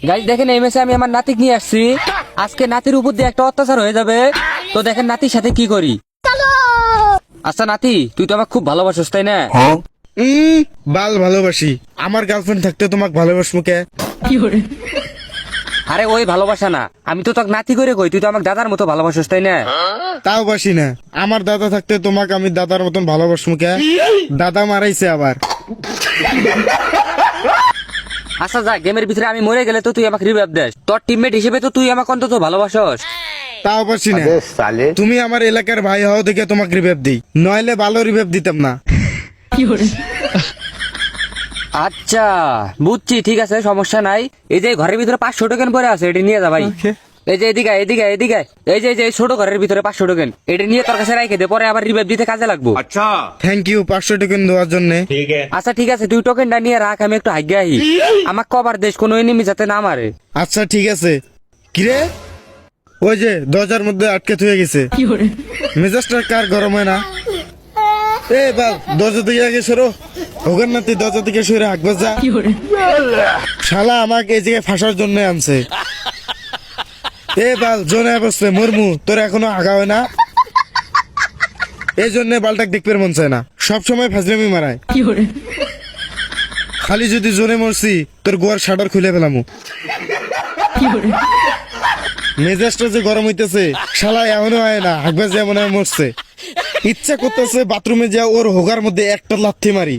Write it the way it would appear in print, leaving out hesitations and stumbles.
Guys দেখেন এই মেসে আমি আমার নাতিক নিয়ে আসছি। আজকে নাতির উপর দিয়ে একটা অত্যাচার হয়ে যাবে, তো দেখেন নাতির সাথে কি করি। আচ্ছা নাতি, তুই তো আমাকে খুব ভালোবাসিস তাই না? বাল ভালোবাসি। আমার গার্লফ্রেন্ড থাকতে তোমাকে ভালোবাসবো কে? আরে ওই ভালোবাসা না, আমি তো তোকে নাতি করে কই, তুই তো আমাকে দাদার মতো ভালোবাসিস তাই না? তাও বাসি না। আমার দাদা থাকতে তোমাকে আমি দাদার মতন ভালোবাসবো কে? দাদা মারাইছে আবার। আচ্ছা যা, গেমের ভিতরে আমি মরে গেলে তো তুই আমাকে রিভাইভ দেস, তোর টিমমেট হিসেবে তো তুই আমাকে অন্তত ভালোবাসস। তাও বাসি না। তুমি আমার এলাকার ভাই হও দেখে তোমাকে রিভেপ দিই, নইলে ভালো রিভেপ দিতাম না। আচ্ছা বুঝছি, ঠিক আছে সমস্যা নাই। এই যে ঘরের ভিতরে 500 টোকেন পরে আছে, এটা নিয়ে যা ভাই। এই যে এদিকে এদিকে এদিকে, এই যে ছোট ঘরের ভিতরে 500 টোকেন, এটা নিয়ে তোর কাছে রাখে দে, পরে আবার রিভাইভ দিতে কাজে লাগবো। থ্যাংক ইউ 500 টোকেন দেওয়ার জন্য। আচ্ছা ঠিক আছে, তুই টোকেনটা নিয়ে রাখ, আমি একটু হাইগে আহি। আমাকে কভার দেশ, কোনো এনিমি যাতে না মারে। আচ্ছা ঠিক আছে। কিরে, ওই যে দরজার মধ্যে আটকে থুয়ে গেছে, মেজাজটা কার গরম হয় না? এ বাল, দরজা থেকে আগে সরো। হোগার নাতি দরজা থেকে সরে হাঁকবে যা। শালা আমাকে এই জায়গায় ফাঁসার জন্য আনছে। এ বাল, জোনে বসছে মরমু, তোর এখনো আগা হয় না। এই জন্য বালটাক দেখতে মন চায় না, সবসময় ফাজলামি মারায়। খালি যদি জোনে মরছি, তোর গোয়ার শাটার খুলে ফেলামু। মেজাজটা যে গরম হইতেছে, শালা এমনও হয় না, হাঁকবে যে মনে হয় মরছে। ইচ্ছা করতেছে বাথরুমে যা ওর হোগার মধ্যে একটা লাথি মারি।